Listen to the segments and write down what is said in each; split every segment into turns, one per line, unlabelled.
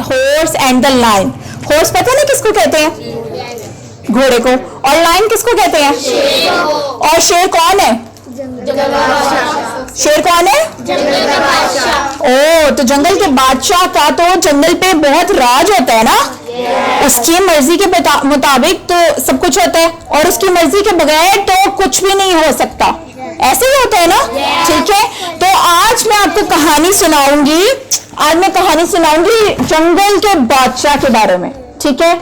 horse and the lion. Horse पता नहीं किसको कहते हैं? घोड़े को। और lion किसको कहते हैं? शेर को। और शेर कौन है? शेर कौन है? जंगल का बादशाह। ओ, तो जंगल के बादशाह का तो जंगल पे बहुत राज होता है ना। उसकी मर्जी के मुताबिक तो सब कुछ होता है और उसकी मर्जी के बगैर तो कुछ भी नहीं हो सकता। ऐसे ही होता है ना। ठीक है, तो आज मैं आपको कहानी सुनाऊंगी। आज मैं कहानी सुनाऊंगी जंगल के बादशाह के बारे में। ठीक है,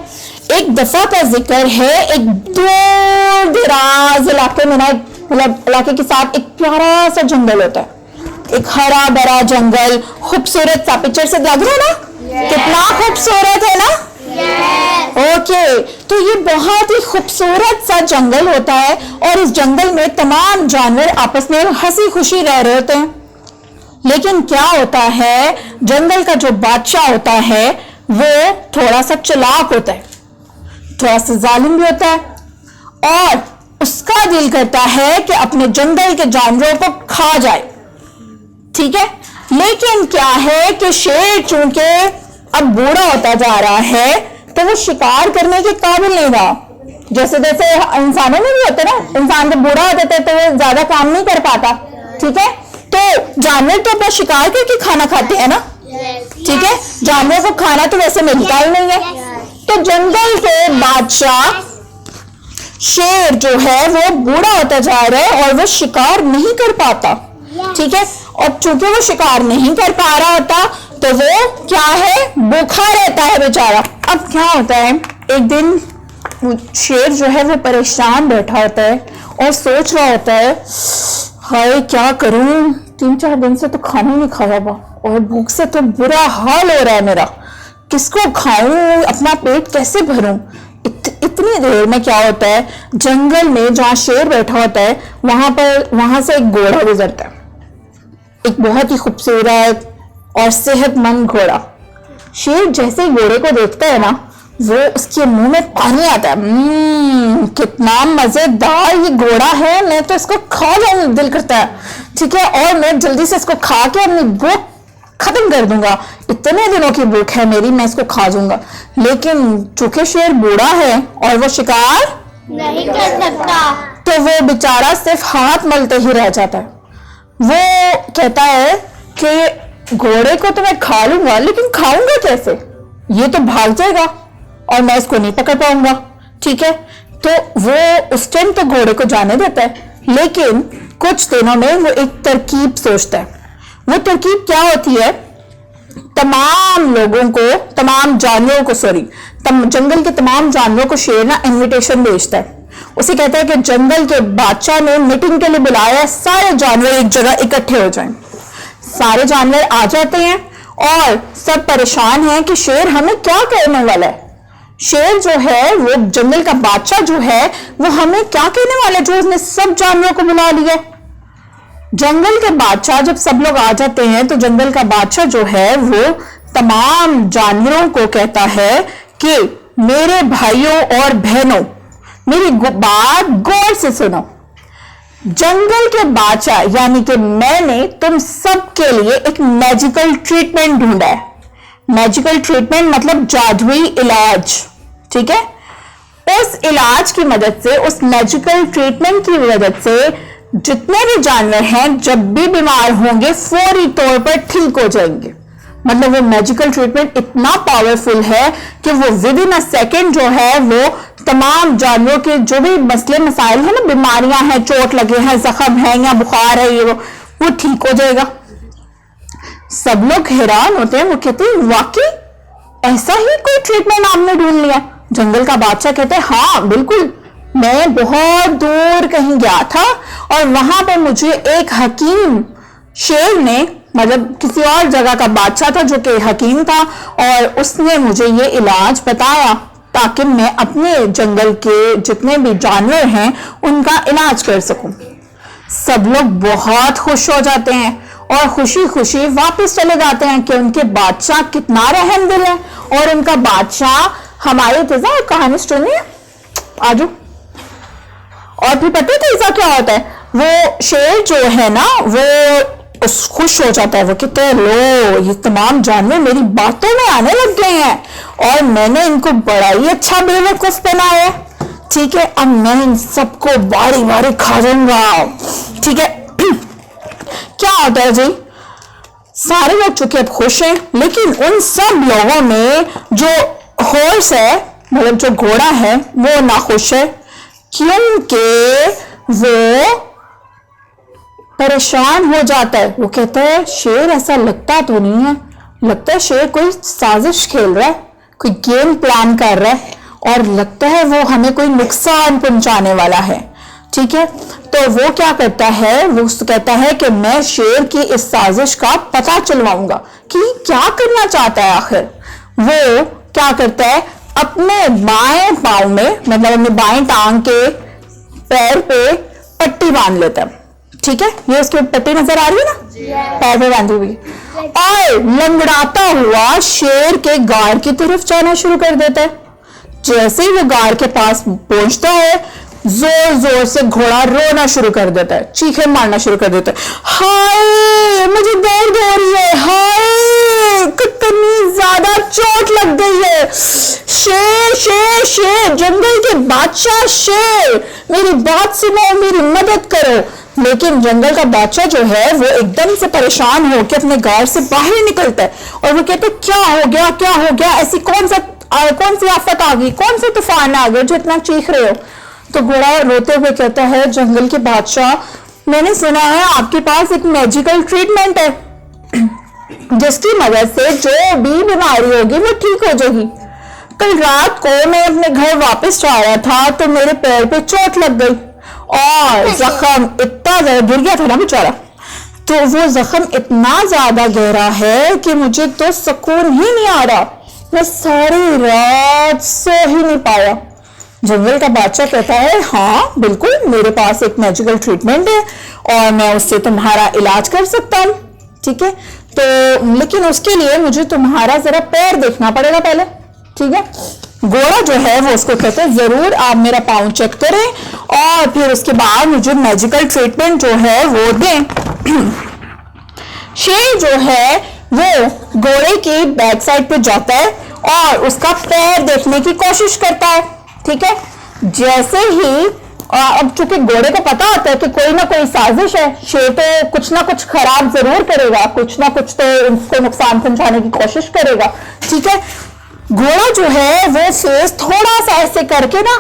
एक दफा का जिक्र है, एक दूर दराज इलाके में ना, मतलब इलाके के साथ एक प्यारा सा जंगल होता है, एक हरा भरा जंगल, खूबसूरत सा। पिक्चर से लग रहा है ना कितना खूबसूरत है ना। ओके, तो ये बहुत ही खूबसूरत सा जंगल होता है और इस जंगल में तमाम जानवर आपस में हंसी खुशी रह रहे होते हैं। लेकिन क्या होता है, जंगल का जो बादशाह होता है वो थोड़ा सा चालाक होता है, थोड़ा सा जालिम भी होता है और उसका दिल करता है कि अपने जंगल के जानवरों को खा जाए। ठीक है, लेकिन क्या है कि शेर चूंकि अब बूढ़ा होता जा रहा है तो वो शिकार करने के काबिल नहीं रहा। जैसे जैसे इंसानों में भी होते ना, इंसान जब बूढ़ा होता है तो वो ज्यादा काम नहीं कर पाता। ठीक है, तो जानवर तो अपना शिकार करके खाना खाते हैं ना। ठीक है, जानवरों को खाना तो वैसे मिलता ही नहीं है। तो जंगल के बादशाह शेर जो है वो बूढ़ा होता जा रहा है और वो शिकार नहीं कर पाता। ठीक है, और चूंकि वो शिकार नहीं कर पा रहा होता तो वो क्या है, भूखा रहता है बेचारा। अब क्या होता है, एक दिन शेर जो है वो परेशान बैठा होता है और सोच रहा होता है, हाय क्या करूं, 3-4 दिन से तो खाना नहीं खाया हुआ और भूख से तो बुरा हाल हो रहा है मेरा, किसको खाऊं, अपना पेट कैसे भरूं। इतनी देर में क्या होता है, जंगल में जहां शेर बैठा होता है वहां से एक घोड़ा गुजरता है, एक बहुत ही खूबसूरत और सेहतमंद घोड़ा। शेर जैसे ही घोड़े को देखता है ना, वो उसके मुंह में पानी आता है। कितना मजेदार ये घोड़ा है, मैं तो इसको खा जाऊं दिल करता है। ठीक है, और मैं जल्दी से इसको खा के अपनी भूख खत्म कर दूंगा, इतने दिनों की भूख है मेरी, मैं इसको खा जाऊंगा। लेकिन चूंकि शेर बूढ़ा है और वो शिकार
नहीं कर सकता
तो वो बेचारा सिर्फ हाथ मलते ही रह जाता है। वो कहता है कि घोड़े को तो मैं खा लूंगा, लेकिन खाऊंगा कैसे, ये तो भाग जाएगा और मैं इसको नहीं पकड़ पाऊंगा। ठीक है, तो वो उस टाइम तो घोड़े को जाने देता है, लेकिन कुछ दिनों में वो एक तरकीब सोचता है। वो तरकीब क्या होती है, तमाम लोगों को, तमाम जानवरों को, जंगल के तमाम जानवरों को शेर ना इन्विटेशन भेजता है। उसे कहता है कि जंगल के बादशाह ने मीटिंग के लिए बुलाया है, सारे जानवर एक जगह इकट्ठे हो जाएं। सारे जानवर आ जाते हैं और सब परेशान हैं कि शेर हमें क्या कहने वाला है। शेर जो है, वो जंगल का बादशाह जो है, वो हमें क्या कहने वाला है जो उसने सब जानवरों को बुला लिया। जंगल के बादशाह जब सब लोग आ जाते हैं तो जंगल का बादशाह जो है वो तमाम जानवरों को कहता है कि मेरे भाइयों और बहनों, मेरी बात गौर से सुनो। जंगल के बादशाह यानी कि मैंने तुम सब के लिए एक मैजिकल ट्रीटमेंट ढूंढा है। मैजिकल ट्रीटमेंट मतलब जादुई इलाज। ठीक है, उस इलाज की मदद से, उस मैजिकल ट्रीटमेंट की मदद से जितने भी जानवर हैं जब भी बीमार होंगे फौरी तौर पर ठीक हो जाएंगे। मतलब वो मैजिकल ट्रीटमेंट इतना पावरफुल है कि वो विद इन अ सेकेंड जो है वो तमाम जानवरों के जो भी मसले मसाइल है ना, बीमारियां हैं, चोट लगे हैं, जख्म है या बुखार है, ये वो ठीक हो जाएगा। सब लोग हैरान होते हैं, वो कहते हैं वाकई ऐसा ही कोई ट्रीटमेंट आपने ढूंढ लिया। जंगल का बादशाह कहते हैं हाँ बिल्कुल, मैं बहुत दूर कहीं गया था और वहां पे मुझे एक हकीम शेर ने, मतलब किसी और जगह का बादशाह था जो कि हकीम था, और उसने मुझे ये इलाज बताया ताकि मैं अपने जंगल के जितने भी जानवर हैं उनका इलाज कर सकूं। सब लोग बहुत खुश हो जाते हैं और खुशी खुशी वापस चले जाते हैं कि उनके बादशाह कितना रहमदिल है और उनका बादशाह हमारे तेजा कहानी सुनिए आजू। और फिर पता है तेजा क्या होता है, वो शेर जो है ना वो खुश हो जाता है। वो कहते हैं लो ये तमाम जानवर मेरी बातों में आने लग गए हैं और मैंने इनको बड़ा ही अच्छा बेवकूफ बनाया है। ठीक है, अब मैं इन सबको बारी बारी खा जाऊंगा। ठीक है, क्या होता है जी, सारे लोग चूंकि अब खुश हैं, लेकिन उन सब लोगों में जो हॉर्स है, मतलब जो घोड़ा है, वो नाखुश है क्योंकि वो परेशान हो जाता है। वो कहता है शेर ऐसा लगता तो नहीं है, लगता है शेर कोई साजिश खेल रहा है, कोई गेम प्लान कर रहा है और लगता है वो हमें कोई नुकसान पहुंचाने वाला है। ठीक है, तो वो क्या करता है, वो कहता है कि मैं शेर की इस साजिश का पता चलवाऊंगा कि क्या करना चाहता है आखिर। वो क्या करता है, अपने बाएं पांव में, मतलब अपने बाएं टांग के पैर पे पट्टी बांध लेता है। ठीक है, ये उसकी पट्टी नजर आ रही है ना, पैर पे बांधी हुई, और लंगड़ाता हुआ शेर के गार की तरफ जाना शुरू कर देता है। जैसे ही वो गार के पास पहुंचता है, जोर जोर से घोड़ा रोना शुरू कर देता है, चीखें मारना शुरू कर देता है, हाय मुझे दर्द हो रही है, हाय कितनी ज्यादा चोट लग गई है, शेर शेर शेर, जंगल के बादशाह शेर, मेरी बात सुनो, मेरी मदद करो। लेकिन जंगल का बादशाह जो है वो एकदम से परेशान होकर अपने गार से बाहर निकलता है और वो कहते क्या हो गया, क्या हो गया, ऐसी कौन सी आफत आ गई, कौन सा तूफान आ गया जो इतना चीख रहे हो। तो घोड़ा रोते हुए कहता है, जंगल के बादशाह, मैंने सुना है आपके पास एक मैजिकल ट्रीटमेंट है जिसकी मदद से जो भी बीमारी होगी वो ठीक हो जाएगी। कल रात को मैं अपने घर वापस जा रहा था तो मेरे पैर पे चोट लग गई और जख्म इतना ज्यादा, गिर गया था ना बेचारा, तो वो जख्म इतना ज्यादा गहरा है कि मुझे तो सुकून ही नहीं आ रहा, मैं सारी रात सो ही नहीं पाया। जंगल का बादशाह कहता है, हाँ बिल्कुल, मेरे पास एक मैजिकल ट्रीटमेंट है और मैं उससे तुम्हारा इलाज कर सकता हूँ। ठीक है, तो लेकिन उसके लिए मुझे तुम्हारा जरा पैर देखना पड़ेगा पहले। ठीक है, घोड़ा जो है वो उसको कहते हैं, जरूर आप मेरा पाँव चेक करें और फिर उसके बाद मुझे मैजिकल ट्रीटमेंट जो है वो दें। शेर जो है वो घोड़े की बैक साइड पे जाता है और उसका पैर देखने की कोशिश करता है। ठीक है, जैसे ही अब चूंकि घोड़े को पता होता है कि कोई ना कोई साजिश है, शेर तो कुछ ना कुछ खराब जरूर करेगा, कुछ ना कुछ तो उसको नुकसान पहुंचाने की कोशिश करेगा। ठीक है, घोड़ा जो है वो फेस थोड़ा सा ऐसे करके ना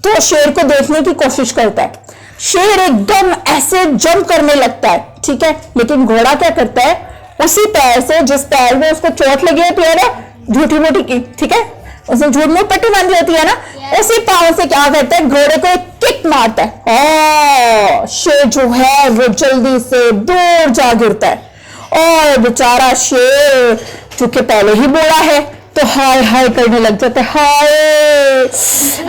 तो शेर को देखने की कोशिश करता है। शेर एकदम ऐसे जंप करने लगता है। ठीक है, लेकिन घोड़ा क्या करता है, उसी पैर से जिस पैर में उसको चोट लगी होती है ना, झूठी मोटी की, ठीक है, उसमें झूठ मूठ पट्टी बांधी होती है ना, उसी पांव से क्या करता है, घोड़े को एक किक मारता है। शेर जो है वो जल्दी से दूर जा गिरता है और बेचारा शेर चूंकि पहले ही बूढ़ा है तो हाय हाय करने लग जाता है, हाय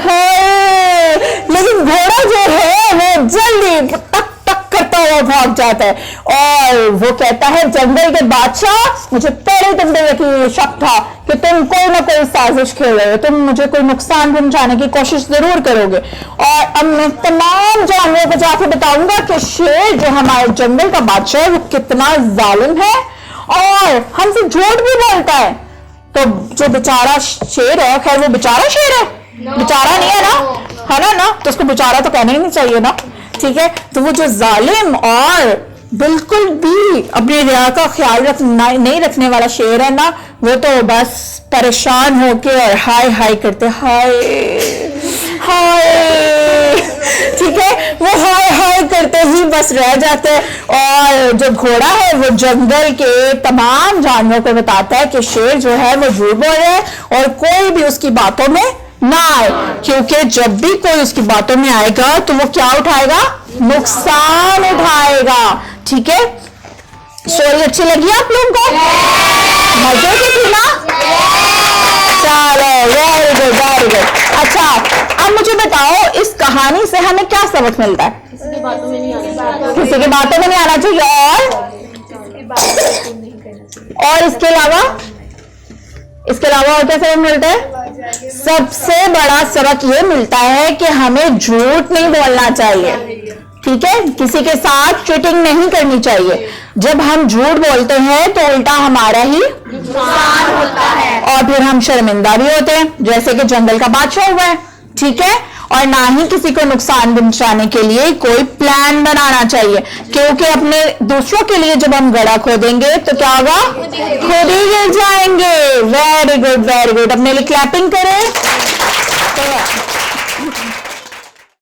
हाय। लेकिन घोड़ा जो है वो जल्दी टक टक करता हुआ भाग जाता है और वो कहता है, जंगल के बादशाह, मुझे पहले तुम पे यकीन शक था कि तुम कोई ना कोई साजिश खेल रहे हो, तुम मुझे कोई नुकसान पहुंचाने की कोशिश जरूर करोगे और अब मैं तमाम जानवरों को जाके बताऊंगा कि शेर जो हमारे जंगल का बादशाह है वो कितना जालिम है और हमसे झूठ भी बोलता है। तो जो बेचारा शेर है, खैर वो बेचारा शेर है, बेचारा नहीं है ना, तो उसको बेचारा तो कहना ही नहीं चाहिए ना। ठीक है, तो वो जो जालिम और बिल्कुल भी अपने रिया का ख्याल नहीं रखने वाला शेर है ना, वो तो बस परेशान होके और हाय हाय करते, हाय हाय। ठीक है, वो हाय हाय करते ही बस रह जाते हैं और जो घोड़ा है वो जंगल के तमाम जानवरों को बताता है कि शेर जो है वो झूठ बोल रहा है और कोई भी उसकी बातों में ना आए, क्योंकि जब भी कोई उसकी बातों में आएगा तो वो क्या उठाएगा, नुकसान उठाएगा। ठीक है, स्टोरी अच्छी लगी आप लोगों को, मजे की थी ना? चलो वेरी गुड वेरी गुड। अच्छा, अब मुझे बताओ इस कहानी से हमें क्या सबक मिलता है? किसी की बातों में नहीं आना चाहिए और इसके अलावा और क्या सबक मिलता है? सबसे बड़ा सबक ये मिलता है कि हमें झूठ नहीं बोलना चाहिए। ठीक है, किसी के साथ चीटिंग नहीं करनी चाहिए। जब हम झूठ बोलते हैं तो उल्टा हमारा ही
नुकसान होता है
और फिर हम शर्मिंदा भी होते हैं, जैसे कि जंगल का बादशाह हुआ है। ठीक है, और ना ही किसी को नुकसान पहुंचाने के लिए कोई प्लान बनाना चाहिए, क्योंकि अपने दूसरों के लिए जब हम गड्ढा खोदेंगे तो क्या होगा, खुद ही गिर जाएंगे। वेरी गुड वेरी गुड, अपने लिए क्लैपिंग करें। तो